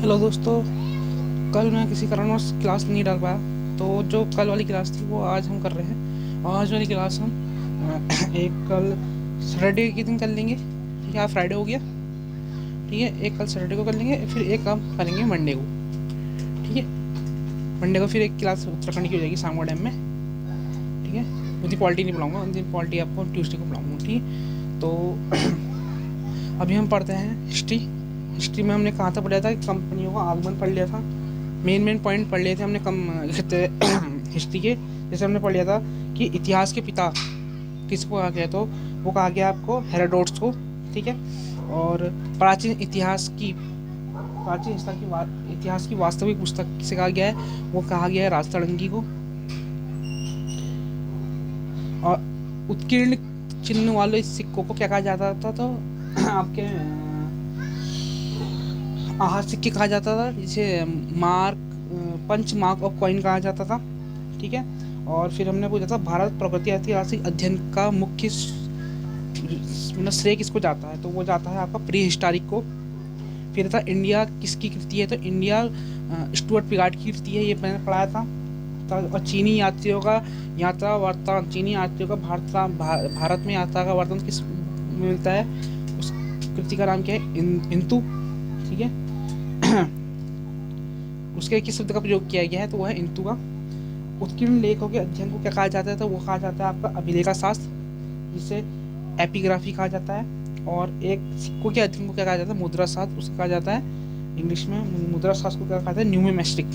Hello दोस्तों। कल मैं किसी कारणवश क्लास नहीं डाल पाया, तो जो कल वाली क्लास थी वो आज हम कर रहे हैं। और आज वाली क्लास हम एक कल सैटरडे के दिन कर लेंगे। ठीक है, आज फ्राइडे हो गया। ठीक है, एक कल सैटरडे को कर लेंगे, फिर एक काम करेंगे मंडे को। ठीक है, मंडे को फिर एक क्लास उत्तराखंड की हो जाएगी शाम को टाइम में। ठीक है, उस दिन पॉलिटी नहीं पढ़ाऊँगा, उस दिन पॉलिटी आपको ट्यूसडे को पढ़ाऊँगा। ठीक है, तो अभी हम पढ़ते हैं हिस्ट्री। हिस्ट्री में हमने कहाँ तक पढ़ा था कि कंपनियों का आगमन पढ़ लिया था। मेन पॉइंट पढ़ लिए थे हमने कम कहते हिस्ट्री के। जैसे हमने पढ़ लिया था कि इतिहास के पिता किसको कहा गया, तो वो कहा गया आपको हेरोडोटस को। ठीक है, और प्राचीन इतिहास की वास्तविक पुस्तक किसे कहा गया है, वो कहा गया है राजतरंगी को। और उत्कीर्ण चिन्ह वाले इस सिक्कों को क्या कहा जाता था, तो आपके आहार सिक्के कहा जाता था, जिसे पंच मार्क ऑफ कॉइन कहा जाता था। ठीक है, और फिर हमने पूछा था भारत प्रगति ऐतिहासिक अध्ययन का मुख्य मतलब श्रेय किसको जाता है, तो वो जाता है आपका प्री हिस्टोरिक को। फिर था इंडिया किसकी कृति है, तो इंडिया स्टुअर्ट पिगार्ड की कृति है, ये मैंने पढ़ाया था। और चीनी यात्रियों का भारत में यात्रा का वर्णन किस में मिलता है, उस कृति का नाम क्या है, इंतु। ठीक है, उसके किस शब्द का प्रयोग किया गया है, तो वह है इंतु का। उत्कीर्ण लेखों के अध्ययन को क्या कहा जाता है, तो वो कहा जाता है आपका अभिलेखा शास्त्र, जिसे एपिग्राफी कहा जाता है। और एक सिक्कों के अध्ययन को क्या कहा जाता है, मुद्रा शास्त्र, उसे कहा जाता है इंग्लिश में मुद्रा शास्त्र को क्या कहते हैं, न्यूमिस्टिक।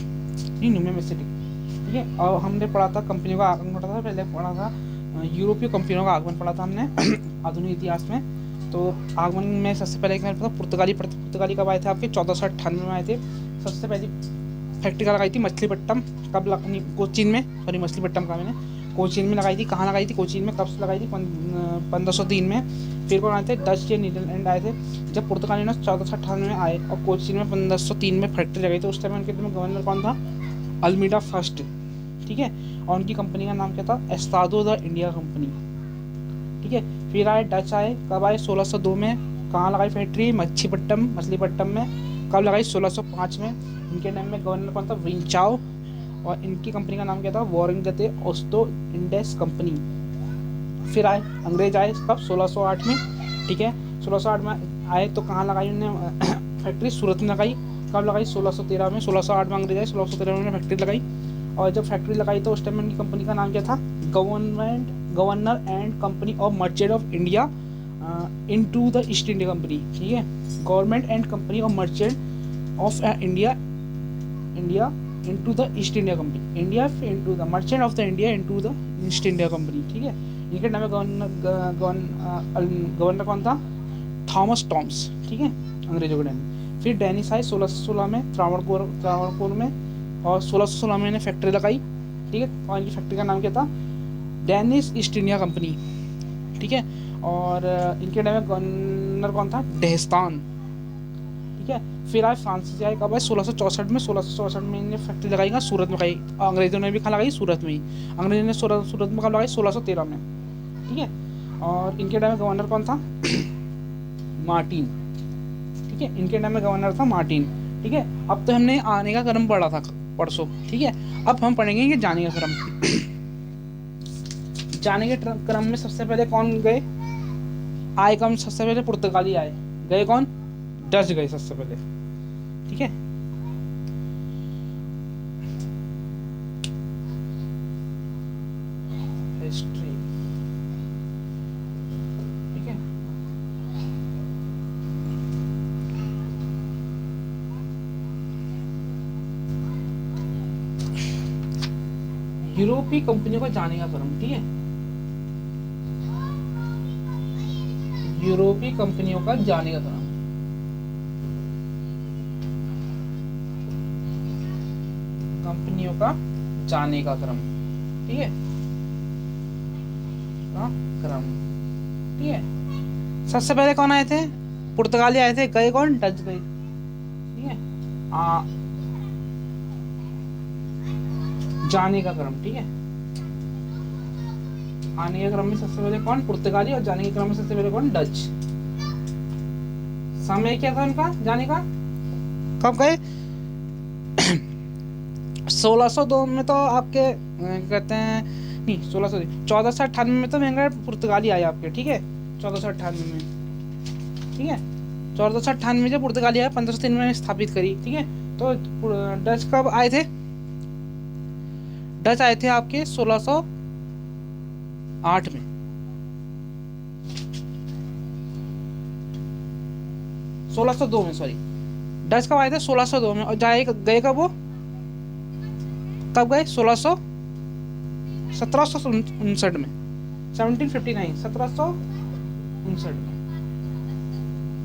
ठीक है, और हमने पढ़ा था कंपनियों का आगमन पढ़ा था, पहले पढ़ा था यूरोपीय कंपनियों का आगमन पढ़ा था हमने आधुनिक इतिहास में। तो आगमन में सबसे पहले क्या था, पुर्तगाली कब आए थे, आपके 1498 में आए थे। सबसे पहली फैक्ट्री लगाई थी मछलीपट्टम, कब लगाई, कोचीन में, सॉरी मछलीपट्टम का मैंने कोचीन में लगाई थी। कहाँ लगाई थी, कोचीन में। कब से लगाई थी, 1503 में। फिर कौन आए थे, डच या नीदरलैंड आए थे। जब पुर्तगाली ने 1498 में आए और कोचीन में 1503 में फैक्ट्री लगाई थी, उस टाइम उनके गवर्नर कौन था, अल्मीडा फर्स्ट। ठीक है, और उनकी कंपनी का नाम क्या था, एस्तादो द इंडिया कंपनी। ठीक है, फिर आए डच, आए कब आए, 1602 में। कहाँ लगाई फैक्ट्री, मछलीपट्टम में। कब लगाई, 1605 में। इनके टाइम में गवर्नर कौन था, विंचाओ। और इनकी कंपनी का नाम क्या था, वारंगते ओस्टो इंडेस कंपनी। फिर आए अंग्रेज, आए कब, 1608 में। ठीक है, 1608 में आए तो कहाँ लगाई उन्होंने फैक्ट्री, सूरत में लगाई। कब लगाई, 1613 में। 1608 में अंग्रेज आए, 1613 में फैक्ट्री लगाई। और जब फैक्ट्री लगाई तो उस टाइम उनकी कंपनी का नाम क्या था, governor and company of merchant of India into the east India company. ठीक है, government and company of merchant of India into the east India company, India into the merchant of the India into the east India company. ठीक है, इनके नाम में governor कौन था, Thomas Tom's. ठीक है, अंग्रेजों के टाइम। फिर डेनिस आए 1616 में, त्रावणकोर में। और 1616 में इन्हें फैक्ट्री लगाई। ठीक है, और इनकी फैक्ट्री का नाम क्या था, डेनिस ईस्ट इंडिया कंपनी। ठीक है, और इनके टाइम में गवर्नर कौन था, डेहस्तान। ठीक है, फिर आए फ्रांसीसी, आए कब आए, 1664 में। 1664 में इन्हें फैक्ट्री लगाई कहाँ, सूरत में लगाई। अंग्रेजों ने भी कहाँ लगाई, सूरत में ही। अंग्रेजों ने सूरत में कब लगाई, 1613 में। ठीक है, और इनके टाइम में गवर्नर कौन था, मार्टिन। ठीक है, इनके टाइम में गवर्नर था मार्टिन। ठीक है, अब तो हमने आने का क्रम पढ़ा था परसों। ठीक है, अब हम पढ़ेंगे कि जाने का क्रम। जाने के क्रम में सबसे पहले कौन गए, आए कौन, सबसे पहले पुर्तगाली आए, गए कौन, डच गए सबसे पहले। ठीक है, हिस्ट्री। ठीक है, यूरोपीय कंपनियों का जाने का क्रम। ठीक है, यूरोपीय कंपनियों का जाने का क्रम। कंपनियों का जाने का क्रम। ठीक है, का क्रम। ठीक है, सबसे पहले कौन आए थे, पुर्तगाली आए थे, गए कौन, डच गए। ठीक है, जाने का क्रम। ठीक है, आने के क्रम में सबसे पहले कौन, पुर्तगाली, और जाने के क्रम में सबसे पहले कौन, डच। समय क्या था उनका जाने का, कब गए? 1602 में तो आपके कहते हैं, नहीं 1600 1498 में तो वेंगर पुर्तगाली आए आपके, ठीक है, 1498 में, ठीक है, 1498 में जब पुर्तगाली आया, 1503 में स्थापित करी, ठीक है। तो डच कब आए थे? डच आए थे आपके 1608 में, 1602 में, सॉरी, डच कब आए थे? 1602 में। और जाए गए कब वो? कब गए? 1759 में, 1759, 1759 में,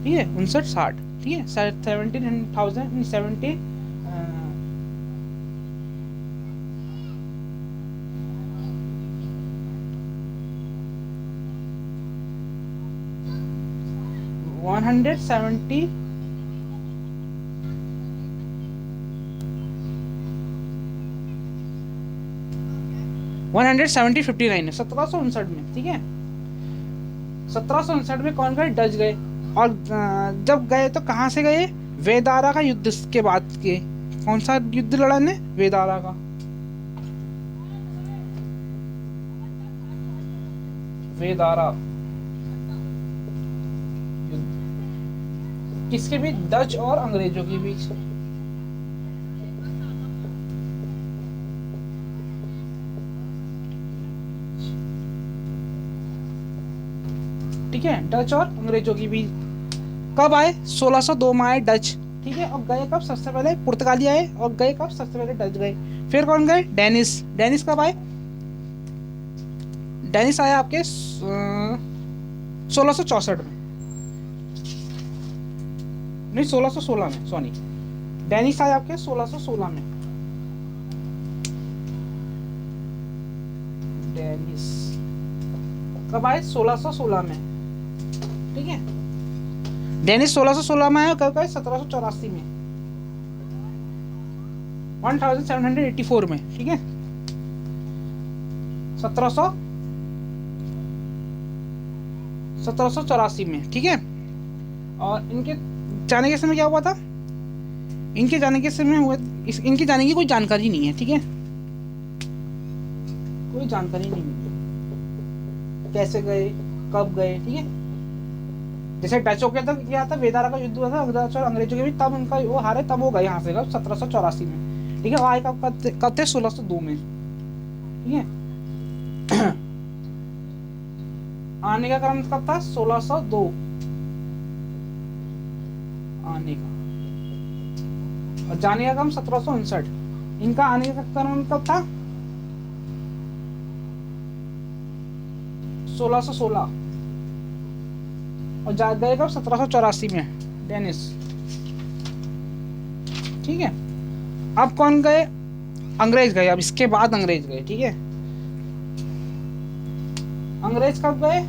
ठीक है, 59-60, ठीक है, 17,070 170 170-59 में, 1759 में, ठीक है। 1759 में कौन गए? डच गए। और जब गए तो कहाँ से गए? वेदारा का युद्ध के बाद के। कौन सा युद्ध लड़ा ने? वेदारा का। वेदारा युद्ध किसके बीच? डच और अंग्रेजों के बीच। ठीक है, डच और अंग्रेजों की भी। कब आए? 1602 में आए डच, ठीक है। और गए कब? सबसे पहले पुर्तगाली आए, और गए कब? सबसे पहले डच गए। फिर कौन गए? डेनिस। डेनिस कब आए? डेनिस आया आपके 1664 में, नहीं 1616 में, सॉरी, डेनिस आया आपके 1616 में। डेनिस कब आए? 1616 में, ठीक है। डेनिस 1616 में आया। कब गए? 1784 में, 1784 में, ठीक है, 1784 में, ठीक है। और इनके जाने के समय क्या हुआ था? इनके जाने के समय हुआ, इनके जाने की कोई जानकारी नहीं है, ठीक है, कोई जानकारी नहीं मिली, कैसे गए, कब गए, ठीक है। जैसे डचों के तो क्या था, वेदारा का युद्ध हुआ था डच और अंग्रेजों के बीच, तब उनका वो हारे, तब वो गए यहाँ से, कब? 1784 में, ठीक है। आए कब थे? 1602 में, ठीक है। आने का क्रम कब था? 1602 आने का, और जाने का क्रम 1759। इनका आने का क्रम कब था? 1616, और जा गए कब? 1784 में, डेनिस, ठीक है। अब कौन गए? अंग्रेज गए। अब इसके बाद अंग्रेज गए, ठीक है। अंग्रेज कब गए?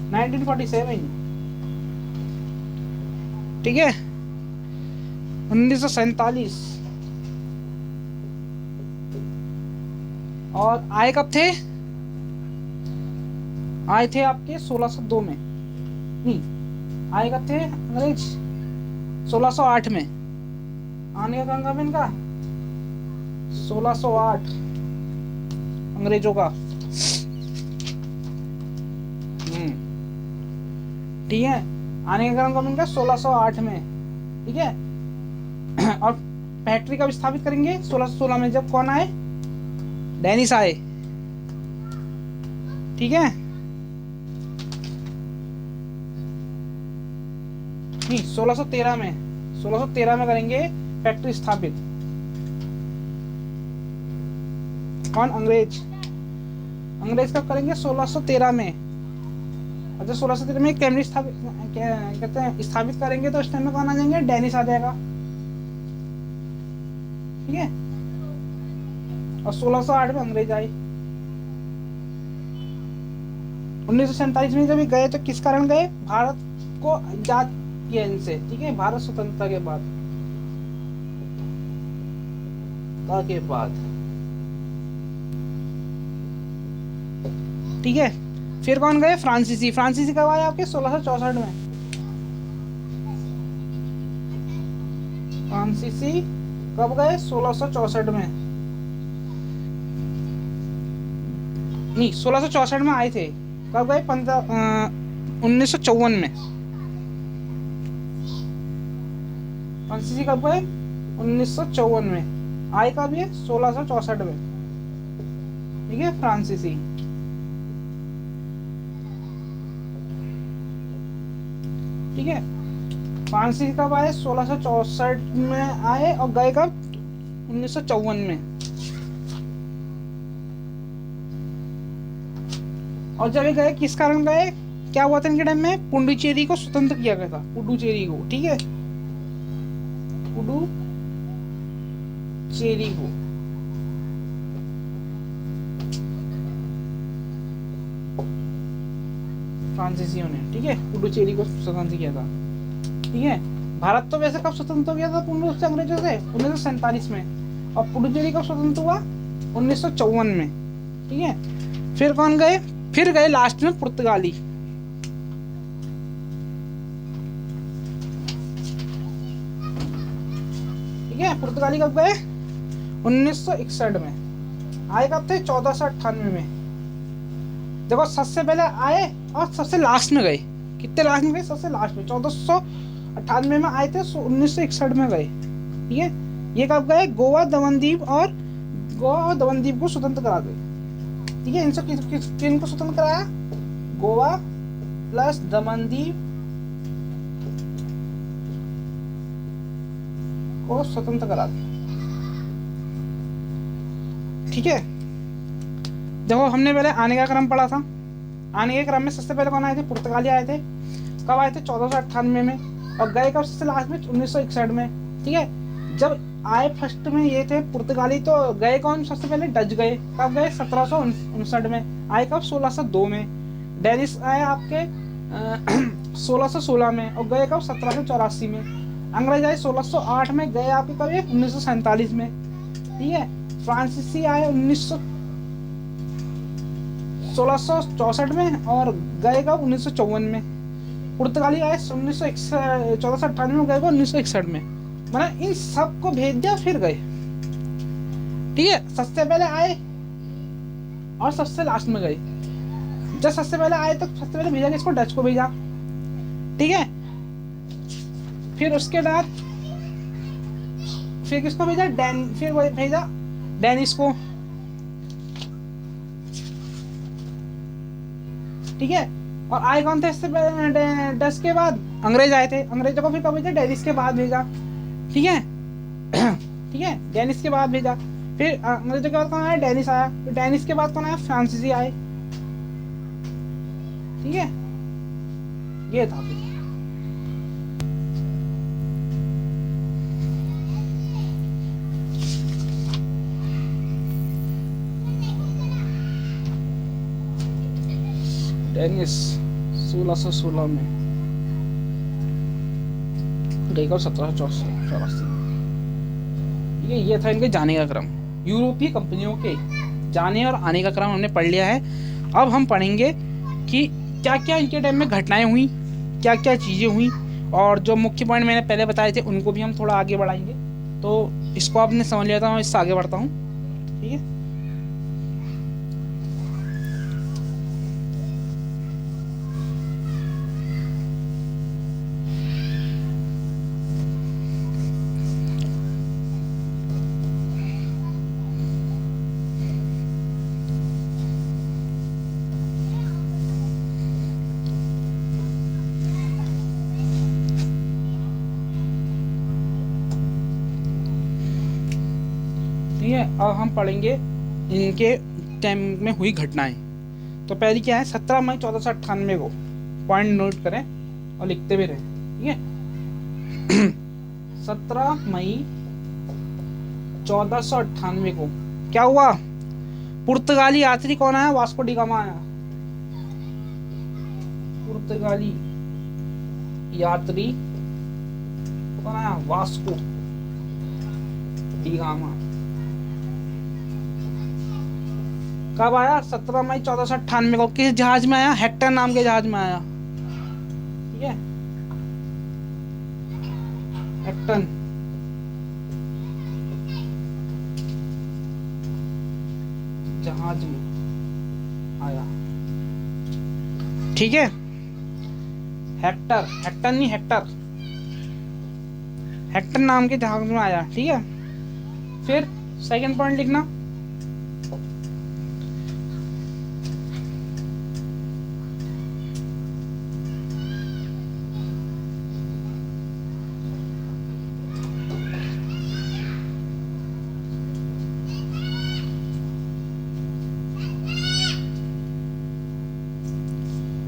1947, ठीक है, 1947। और आए कब थे? आए थे आपके 1602 में, नहीं, आए कब थे अंग्रेज? 1608 में। आने का क्रम कब इनका? 1608 अंग्रेजों का, ठीक है। आने का क्रम कब इनका? 1608 में, ठीक है। और फैक्ट्री कब स्थापित करेंगे? 1616 में, जब कौन आए? डेनिस आए, ठीक है। नहीं, 1613 में, 1613 में करेंगे फैक्ट्री स्थापित। कौन? अंग्रेज। अंग्रेज कब करेंगे? 1613 में। अच्छा, 1613 में कैमरी स्थापित कहते हैं स्थापित करेंगे, तो उस टाइम में कौन आ जाएंगे? डेनिस आ जाएगा, ठीक है। और 1608 में अंग्रेज आए। 1947 में जब गए तो किस कारण गए? भारत को आजाद किया इनसे, ठीक है, भारत स्वतंत्रता के बाद, ठीक है। फिर कौन गए? फ्रांसीसी। फ्रांसीसी कब आए आपके? 1664 में। फ्रांसीसी कब गए? 1664 में, नहीं 1664 में आए थे। कब गए? 1954 में। फ्रांसीसी कब गए? 1954 में। आए कब ये? 1664 में। ठीक है, फ्रांसीसी। ठीक है, फ्रांसीसी कब आए? 1664 में आए और गए कब? 1954 में। और जब ये गए किस कारण गए? क्या हुआ था इनके टाइम में? पुडुचेरी को स्वतंत्र किया गया था, पुडुचेरी को। ठीक है, पुडुचेरी को। फ्रांसीसियों ने, ठीक है, पुडुचेरी को स्वतंत्र किया था। ठीक है, भारत तो वैसे कब स्वतंत्र हो गया था पूर्ण रूप से अंग्रेजों से? 1947 में। और पुडुचेरी कब स्वतंत्र हुआ? 1954 में। ठीक है, फिर कौन गए? फिर गए लास्ट में पुर्तगाली। ठीक है, पुर्तगाली कब गए? 1961 में। आए कब थे? 1498 में। देखो, सबसे पहले आए और सबसे लास्ट में गए। कितने लास्ट में गए? सबसे लास्ट में 1498 में आए थे, 1961 में गए। ठीक है, ये कब गए? गोवा दमनदीप और दमनदीप को स्वतंत्र करा गए। ठीक है, इनसे किनको स्वतंत्र कराया? गोवा प्लस दमनदीप को स्वतंत्र करा दिया। ठीक है, देखो हमने पहले आने का क्रम पढ़ा था। आने के क्रम में सबसे पहले कौन आए थे? पुर्तगाली आए थे। कब आए थे? 1498 में। और गए कब सबसे लास्ट में? 1961 में। ठीक है, जब आए फर्स्ट में ये थे पुर्तगाली, तो गए कौन सबसे पहले? डच गए। कब गए? 1759 में। आए कब? 1602 में। डेनिस आए आपके 1616 में। और गए कब? 1784 में। अंग्रेज आए 1608 में। गए आपके कब? 1947 में। ठीक है, फ्रांसीसी आए 1664 में और गए कब? 1954 में। पुर्तगाली आए 1498 में, गए कब? 1961 में। मतलब इन सबको भेज दिया, फिर गए। ठीक है, सबसे पहले आए और सबसे लास्ट में गए। जब सबसे पहले आए तो सबसे पहले भेजा किसको? डच को भेजा। ठीक है, फिर उसके बाद फिर किसको भेजा? फिर भेजा डेनिस को। ठीक है, और आए कौन थे इससे पहले? डच के बाद अंग्रेज आए थे। अंग्रेजों को फिर कब भेजा? डेनिस के बाद भेजा। ठीक है ठीक है, डेनिस के बाद भेजा। फिर अंग्रेजों के बाद कौन आया? डेनिस आया। फिर डेनिस के बाद कौन आया? फ्रांसीसी आए। ठीक है, ये था फिर। डेनिस 1616 में, गई कब? 1784। ये था इनके जाने का क्रम। यूरोपीय कंपनियों के जाने और आने का क्रम हमने पढ़ लिया है। अब हम पढ़ेंगे कि क्या क्या इनके टाइम में घटनाएं हुई, क्या क्या चीज़ें हुई, और जो मुख्य पॉइंट मैंने पहले बताए थे उनको भी हम थोड़ा आगे बढ़ाएंगे। तो इसको आपने समझ लिया था, मैं इससे आगे बढ़ता हूँ। ठीक है, अब हम पढ़ेंगे इनके टाइम में हुई घटनाएं। तो पहली क्या है? 17 मई 1498 को, पॉइंट नोट करें और लिखते भी रहें। ठीक है 17 मई 1498 को क्या हुआ? पुर्तगाली यात्री कौन आया? वास्को डी गामा आया। पुर्तगाली यात्री कौन आया? Vasco D gamma. कब आया? 17 मई 1498 को। किस जहाज में आया? हेक्टर नाम के जहाज में आया। ठीक है, हेक्टर हाजम आया। ठीक है, हेक्टर, हेक्टर नहीं हेक्टर, हेक्टर नाम के जहाज में आया। ठीक है, फिर सेकंड पॉइंट लिखना,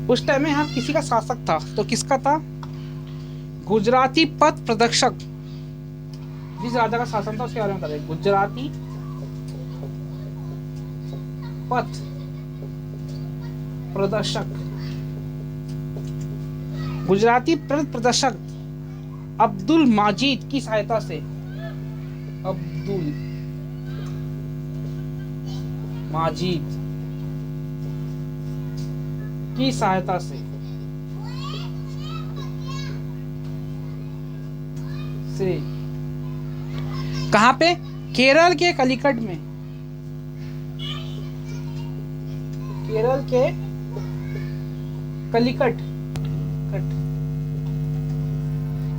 उस टाइम में यहाँ किसी का शासक था, तो किसका था? गुजराती पथ प्रदर्शक, जिस राजा का शासन था उसके बारे में बता दें। गुजराती पथ प्रदर्शक, गुजराती पथ प्रदर्शक अब्दुल माजिद की सहायता से, अब्दुल माजिद की सहायता से कहां पे? केरल के कलिकट में, केरल के कलिकट,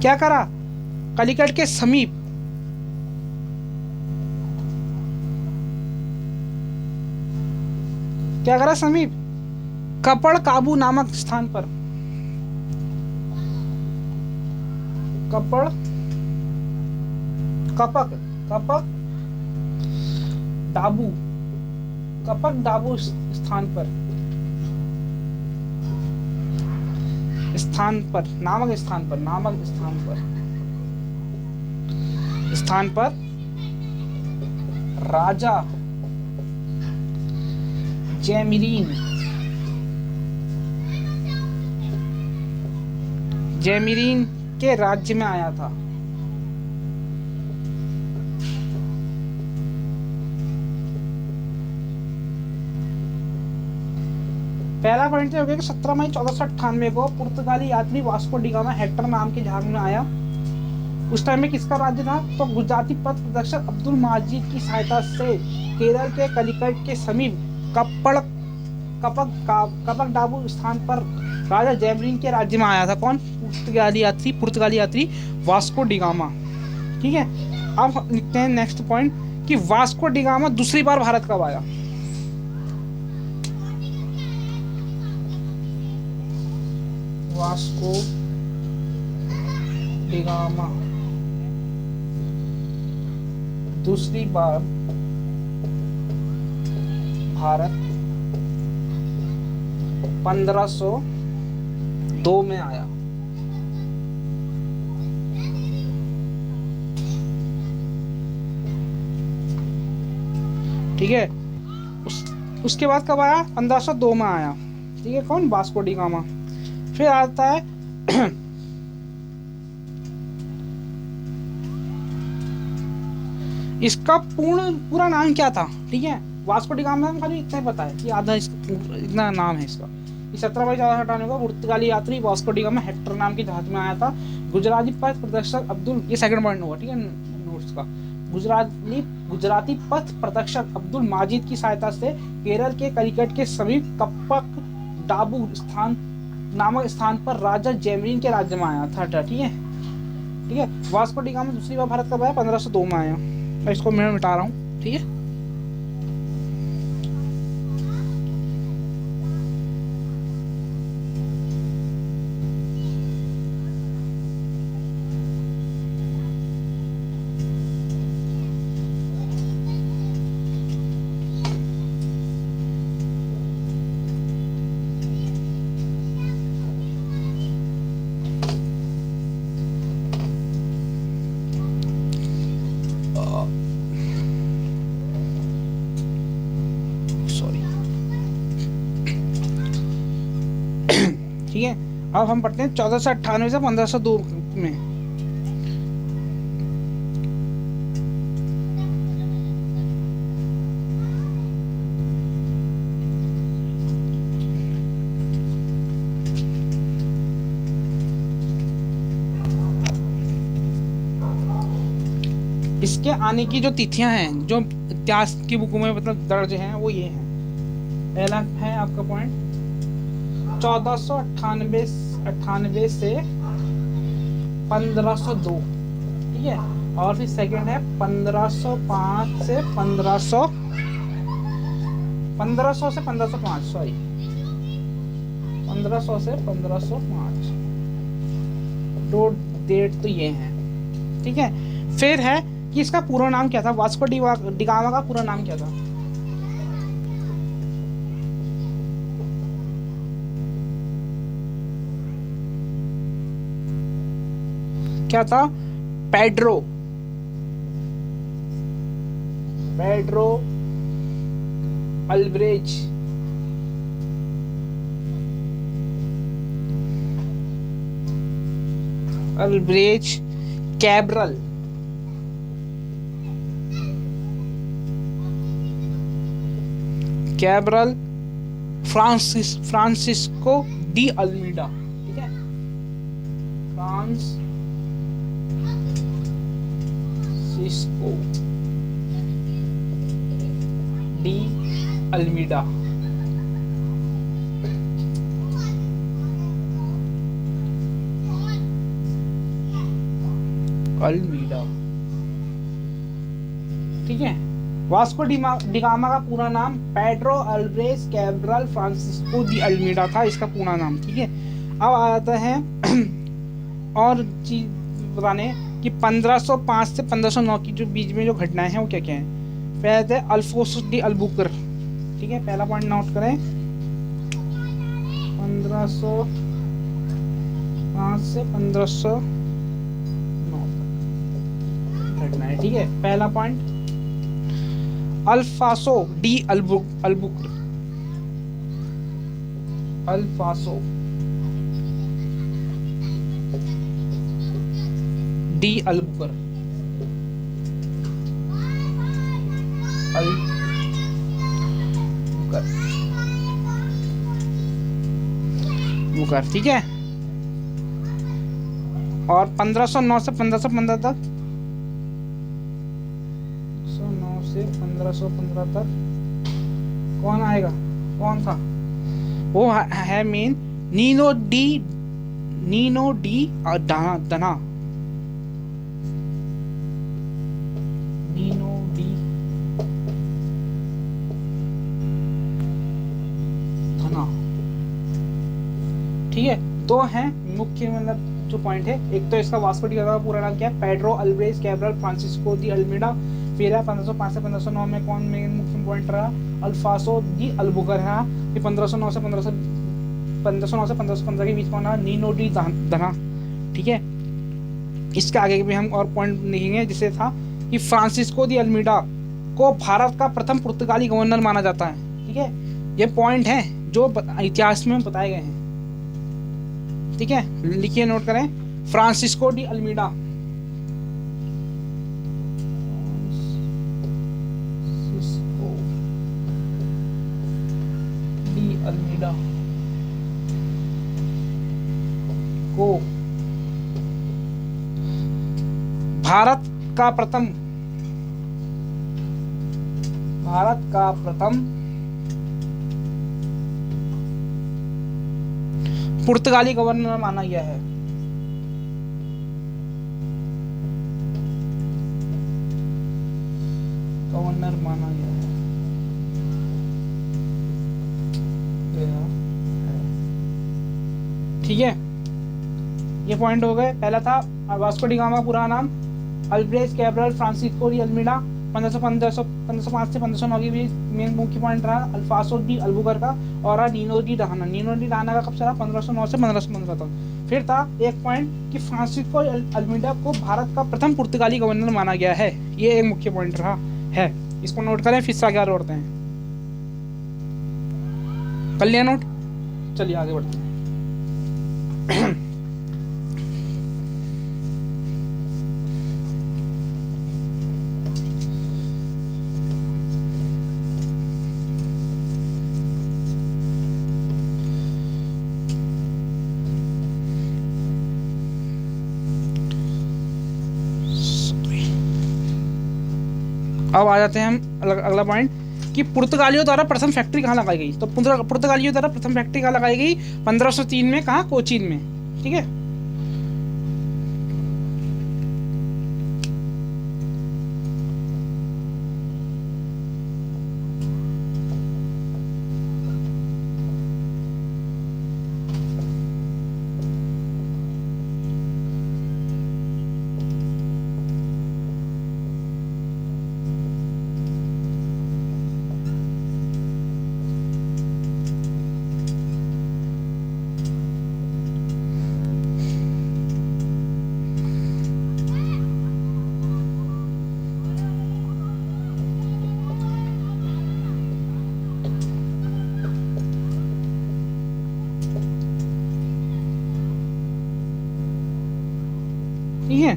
क्या करा? कलिकट के समीप क्या करा? समीप कपड़ काबू नामक स्थान पर, कपड़ कपक कपक डाबू, कपक डाबू स्थान पर, स्थान पर, नामक स्थान पर, नामक स्थान पर, स्थान पर राजा जैमिरीन, जैमिरीन के राज्य में आया था। पहला पॉइंट हो गया कि 17 मई 1498 को पुर्तगाली यात्री वास्को डी गामा हेक्टर नाम के जहाज में आया। उस टाइम में किसका राज्य था? तो गुजराती पथ प्रदर्शक अब्दुल माजिद की सहायता से केरल के कलिकट के समीप कपक डाबू स्थान पर राजा जैमरीन के राज्य में आया था। कौन? पुर्तगाली यात्री वास्को डी गामा। ठीक है, अब लिखते हैं नेक्स्ट पॉइंट कि वास्को डी गामा दूसरी बार भारत कब आया? वास्को डी गामा दूसरी बार भारत 1502 में आया। ठीक है, उसके बाद कब आया? 1502 में आया। ठीक है, कौन? Vasco D gamma. फिर आता है इसका पूरा नाम क्या था? ठीक है, वास्को डी गामा में खाली इतना ही पता है कि आधा इतना नाम है इसका। 17 मई 1498 को पुर्तगाली यात्री वास्को डी गामा हेक्टर नाम के जहाज में आया था। गुजराती पथ प्रदर्शक अब्दुल, ये सेकंड पॉइंट हुआ। ठीक है, नोट्स का गुजराती पथ प्रदर्शक अब्दुल माजिद की सहायता से केरल के कलिकट के समीप कपक डाबू नामक स्थान पर राजा जैमरीन के राज्य में आया था। ठीक है, ठीक है, वास्को डी गामा दूसरी बार भारत कब आया? 1502 में आया। मैं इसको मिटा रहा हूँ। ठीक है, ठीक है, अब हम पढ़ते हैं 1498 से 1502 में। इसके आने की जो तिथियां हैं, जो इतिहास की बुकों में मतलब दर्ज हैं, वो ये हैं। पहला है आपका पॉइंट 1498 से 1502, ठीक है। और फिर सेकंड है 1505 से 1500 से 1505, सॉरी 1500 से 1505, दो डेट तो ये हैं, ठीक है। फिर है कि इसका पूरा नाम क्या था, वास्को डी गामा का पूरा नाम क्या था? क्या था? Pedro Alvares Cabral Francisco de Almeida, ठीक है। फ्रांसिस्को डी अल्मीडा, ठीक है। वास्को डी गामा का पूरा नाम Pedro Alvares Cabral Francisco de Almeida था, इसका पूरा नाम, ठीक है। अब आता है और चीज बताने कि 1505 से 1509 की जो बीच में जो घटनाएं हैं वो क्या क्या हैं। पहले थे अल्फोंसो डी अल्बुकर, ठीक है, पहला पॉइंट नोट करें। 1505 से 1509 घटना है, ठीक है। पहला पॉइंट अल्फासो डी अल्बुकर, अल्फासो डी अल्बुकर, बुकर, ठीक है। और 1509 से 1515 तक, 1509 से 1515 तक कौन आएगा, कौन था वो? है मेन नीनो डी दना, नीनो डी धना, ठीक है। दो हैं मुख्य, मतलब जो पॉइंट है, एक तो इसका वास्को डी गामा का पूरा नाम क्या है, Pedro Alvares Cabral Francisco de Almeida. फिर है 1505 से 1509 में कौन मेन मुख्य पॉइंट रहा, अल्फासो डी अल्बुकर है। फिर 1509 से 1515 के बीच कौन रहा, नीनो डी धना, ठीक है। इसके आगे भी हम और पॉइंट लिखेंगे, जिसे था कि फ्रांसिस्को डी अल्मीडा को भारत का प्रथम पुर्तगाली गवर्नर माना जाता है, ठीक है। ये पॉइंट है जो इतिहास में बताए गए हैं, ठीक है। लिखिए, नोट करें, फ्रांसिस्को डी अल्मीडा, अल्मीडा को भारत का प्रथम पुर्तगाली गवर्नर माना गया है। गवर्नर माना गया है, ठीक है। ये पॉइंट हो गए। पहला था वास्को डी गामा पूरा नाम अल्ब्रेज कैब्रल फ्रांसिस्को डी अल्मीडा, 1505 से 1509 के बीच मेन मुख्य पॉइंट रहा अल्फासो डी अल्बुकर का, और नीनो डी डाना का कब चला, 1509 से 1515 तक। फिर था एक पॉइंट कि फ्रांसिस्को अल्मीडा को भारत का प्रथम पुर्तगाली गवर्नर माना गया है, ये एक मुख्य पॉइंट रहा है, इसको नोट करें। फिर से आगे बढ़ते हैं, कर लिया नोट, चलिए आगे बढ़ते हैं। अब आ जाते हैं हम अगला पॉइंट कि पुर्तगालियों द्वारा प्रथम फैक्ट्री कहाँ लगाई गई। तो पुर्तगालियों द्वारा प्रथम फैक्ट्री कहाँ लगाई गई, 1503 में, कहाँ, कोचीन में। ठीक है। ठीक है।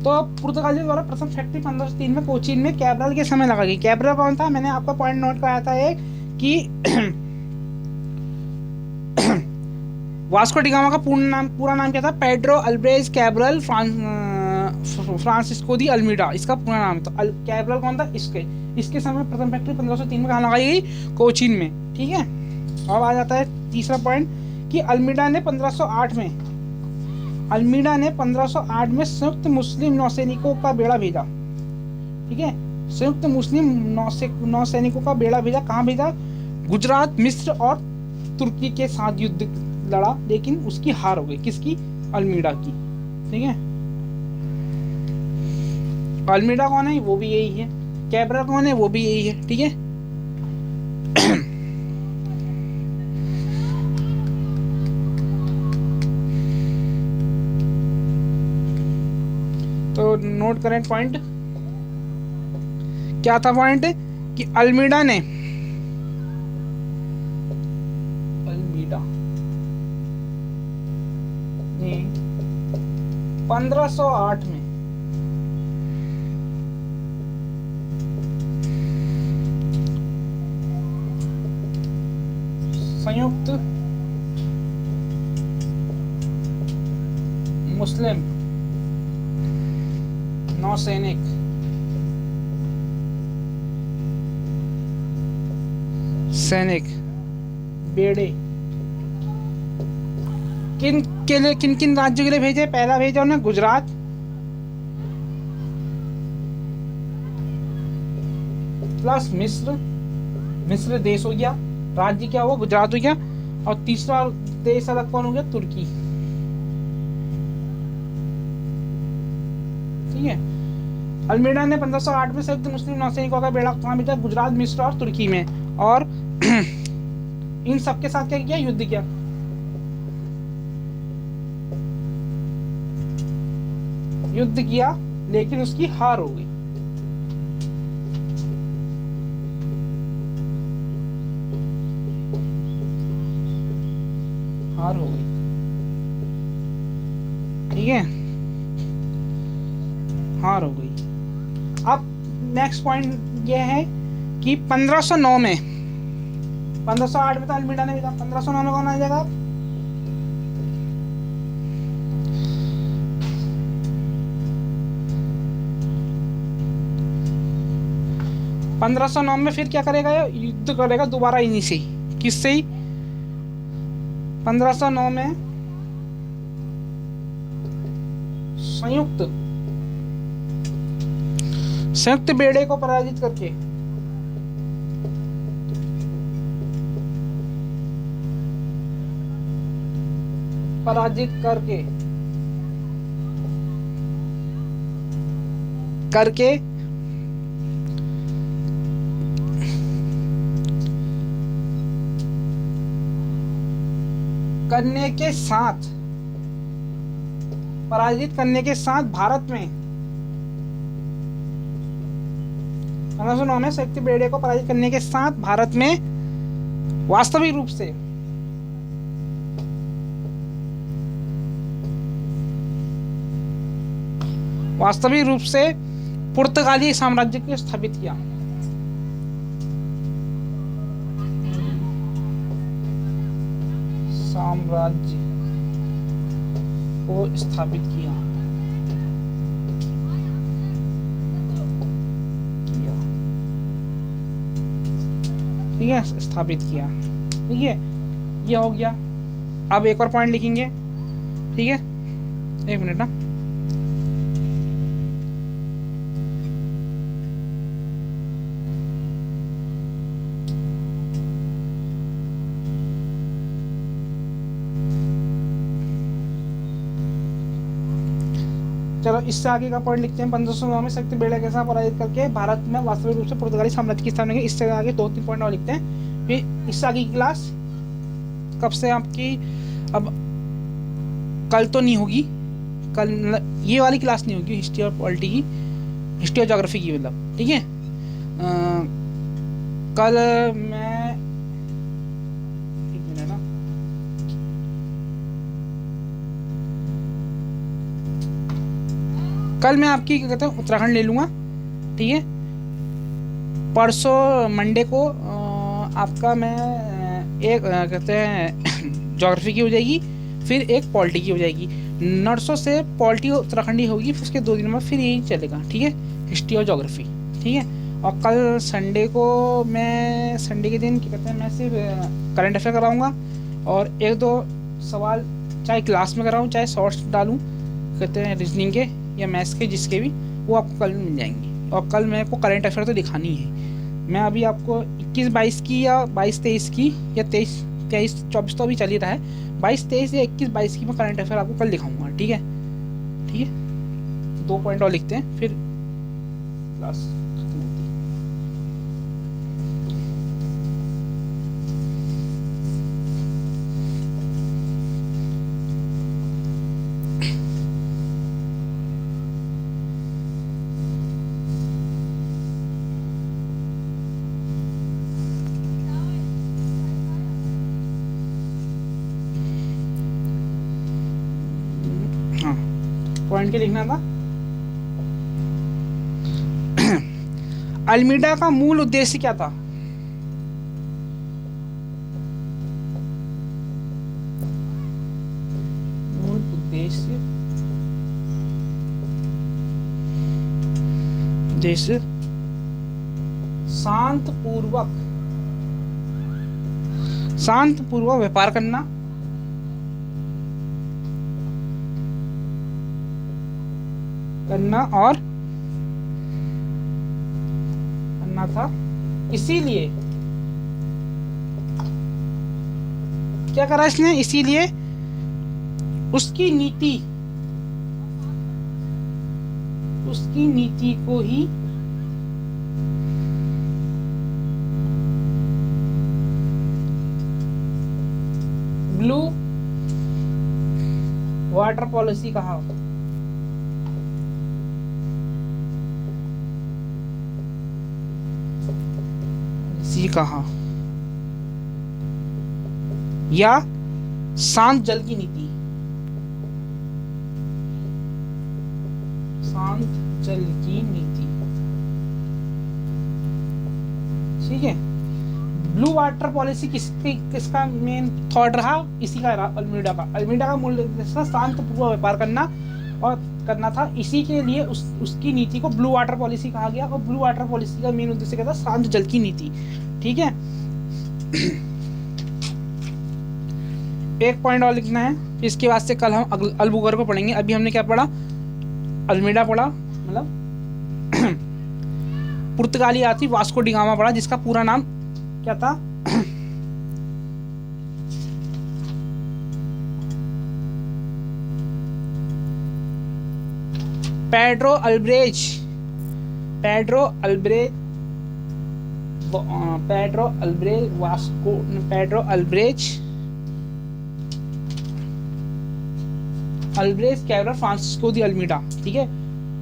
तो पुर्तगालियों द्वारा प्रथम फैक्ट्री 1503 में कोचीन में कैब्रल के समय लगा गई। कैब्रल कौन था, मैंने आपका पॉइंट नोट कराया था एक कि वास्को डी गामा का पूरा नाम क्या था, Pedro Alvares Cabral Francisco de Almeida, इसका पूरा नाम। तो कैब्रल कौन था, इसके समय प्रथम फैक्ट्री 1503 में कहाँ लगाई गई, कोचीन में। ठीक है। अब आ जाता है तीसरा पॉइंट कि अल्मीडा ने 1508 में संयुक्त मुस्लिम नौसैनिकों का बेड़ा भेजा। ठीक है। संयुक्त मुस्लिम नौसैनिकों का बेड़ा भेजा, कहाँ भेजा, गुजरात, मिस्र और तुर्की के साथ युद्ध लड़ा, लेकिन उसकी हार हो गई, किसकी, अल्मीडा की। ठीक है। अल्मीडा कौन है, वो भी यही है। कैब्रल कौन है, वो भी यही है। ठीक है। तो नोट करें पॉइंट, क्या था पॉइंट, कि अल्मीडा ने 1508 में संयुक्त मुस्लिम नौसैनिक बेड़े किन किन राज्यों के लिए भेजे। पहला भेजा उन्हें गुजरात, प्लस मिस्र देश हो गया, राज्य क्या हुआ, गुजरात हो गया, और तीसरा देश अलग कौन हो गया, तुर्की। ठीक है। अल्मीडा ने 1508 में संयुक्त मुस्लिम नौसैनिकों का बेड़ा कहाँ भेजा, गुजरात, मिस्र और तुर्की में, और इन सबके साथ क्या किया, युद्ध किया। लेकिन उसकी हार हो गई। ठीक है, हार हो गई। अब नेक्स्ट पॉइंट ये है कि 1509 में, 1508 में तो अल्मीडा ने भेजा, 1509 में कौन आ जाएगा, 1509 में फिर क्या करेगा, युद्ध करेगा दोबारा इन्हीं से। किससे ही, 1509 में संयुक्त बेड़े को पराजित करके पराजित करने के साथ भारत में 1509 में संयुक्त बेड़े को पराजित करने के साथ भारत में वास्तविक रूप से पुर्तगाली साम्राज्य को स्थापित किया। ठीक है, स्थापित किया। ठीक है, ये हो गया। अब एक और पॉइंट लिखेंगे। ठीक है, एक मिनट ना। चलो इससे आगे का पॉइंट लिखते हैं। 1509 में शक्ति बेड़ा के साथ पराजित करके भारत में वास्तविक रूप से पुर्तगाली साम्राज्य की स्थापना की। इससे आगे 2-3 पॉइंट और लिखते हैं। फिर इससे आगे की क्लास कब से आपकी, अब कल तो नहीं होगी, कल ये वाली क्लास नहीं होगी हिस्ट्री और पॉलिटी की, हिस्ट्री और ज्योग्राफी की मतलब। ठीक है, कल मैं, एक मिनट ना, कल मैं आपकी क्या कहते हैं उत्तराखंड ले लूँगा। ठीक है, परसों मंडे को आपका मैं एक कहते हैं ज्योग्राफी की हो जाएगी, फिर एक पॉलिटी की हो जाएगी। नर्सों से पॉलिटी उत्तराखंडी होगी, फिर उसके 2 दिन में फिर यही चलेगा। ठीक है, हिस्ट्री और ज्योग्राफी। ठीक है, और कल संडे को मैं, संडे के दिन क्या कहते हैं, मैं सिर्फ करंट अफेयर कराऊँगा और 1-2 सवाल चाहे क्लास में कराऊँ चाहे शॉर्ट्स डालूँ कहते हैं रीजनिंग के या मैथ्स के, जिसके भी, वो आपको कल मिल जाएंगे। और कल मेरे को करंट अफेयर तो दिखानी है। मैं अभी आपको 21-22 की या 22-23 की या 23-24 तो अभी चल ही रहा है, 22-23 या 21-22 की मैं करंट अफेयर आपको कल दिखाऊंगा। ठीक है, ठीक है, 2 पॉइंट और लिखते हैं फिर क्लास खत्म होती है। पॉइंट के लिखना था। अल्मीडा का मूल उद्देश्य क्या था? मूल उद्देश्य शांत पूर्वक व्यापार करना, और करना था। इसीलिए क्या करा इसने? इसीलिए उसकी नीति को ही ब्लू वाटर पॉलिसी कहा। या शांत जल की नीति, ठीक है। ब्लू वाटर पॉलिसी किसका मेन थॉट रहा? इसी का रहा, अल्मीडा का मूल उद्देश्य शांत पूर्वक व्यापार करना और करना था। इसी के लिए उसकी नीति को ब्लू वाटर पॉलिसी कहा गया। और ब्लू वाटर पॉलिसी का मेन उद्देश्य क्या था? शांत जल की नीति। ठीक है, एक पॉइंट और लिखना है। इसके बाद से कल हम अल्बुकर्क को पढ़ेंगे। अभी हमने क्या पढ़ा? अल्मीडा पढ़ा, मतलब पुर्तगाली यात्री वास्को डी गामा पढ़ा, जिसका पूरा नाम क्या था? Pedro Alvares Cabral Francisco de Almeida. ठीक है,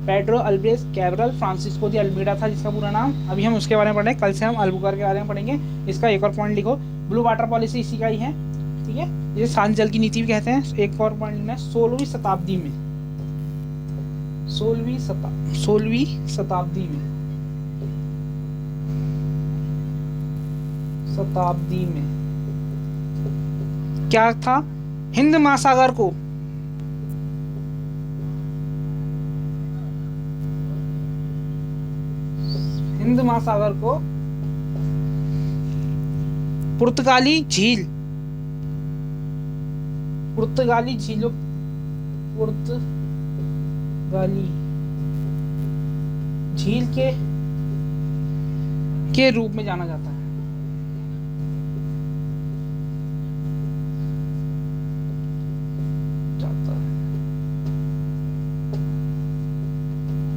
Pedro Alvares Cabral Francisco de Almeida था जिसका पूरा नाम। अभी हम उसके बारे में पढ़ेंगे। कल से हम अल्बुकर्क के बारे में पढ़ेंगे। इसका एक और पॉइंट लिखो, ब्लू वाटर पॉलिसी इसी का ही है। ठीक है, ये शांत जल की नीति भी कहते हैं। एक और पॉइंट लिखना है, 16वीं शताब्दी में क्या था? हिंद महासागर को पुर्तगाली झील, पुर्तगाली झीलों, पुर्तगाली झील के रूप में जाना जाता है।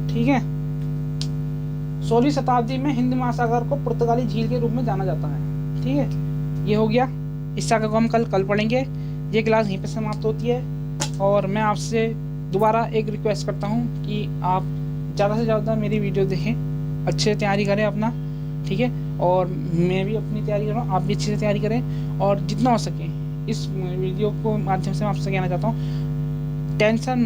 ठीक है। 16वीं शताब्दी में हिंद महासागर को पुर्तगाली झील के रूप में जाना जाता है। ठीक है, ये हो गया। इस शाखा को हम कल पढ़ेंगे। ये क्लास यहीं पे समाप्त होती है और मैं आपसे दोबारा एक रिक्वेस्ट करता हूँ कि आप ज़्यादा से ज़्यादा मेरी वीडियो देखें, अच्छे से तैयारी करें अपना। ठीक है, और मैं भी अपनी तैयारी कर रहा हूँ, आप भी अच्छे से तैयारी करें और जितना हो सके इस वीडियो को माध्यम से मैं आपसे कहना चाहता हूँ, टेंशन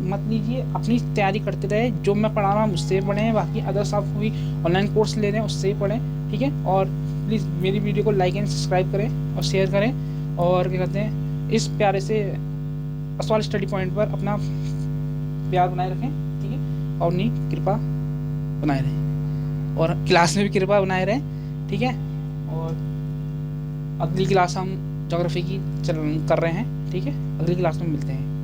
मत लीजिए, अपनी तैयारी करते रहे। जो मैं पढ़ा रहा हूँ उससे पढ़ें, बाकी अदर्स आप कोई ऑनलाइन कोर्स ले रहे हैं उससे ही पढ़ें। ठीक है, और प्लीज़ मेरी वीडियो को लाइक एंड सब्सक्राइब करें और शेयर करें, और क्या कहते हैं, इस प्यारे से असवाल स्टडी पॉइंट पर अपना प्यार बनाए रखें। ठीक है, और अपनी कृपा बनाए रहें और क्लास में भी कृपा बनाए रहें। ठीक है, और अगली क्लास हम ज्योग्राफी की कर रहे हैं। ठीक है, अगली क्लास में मिलते हैं।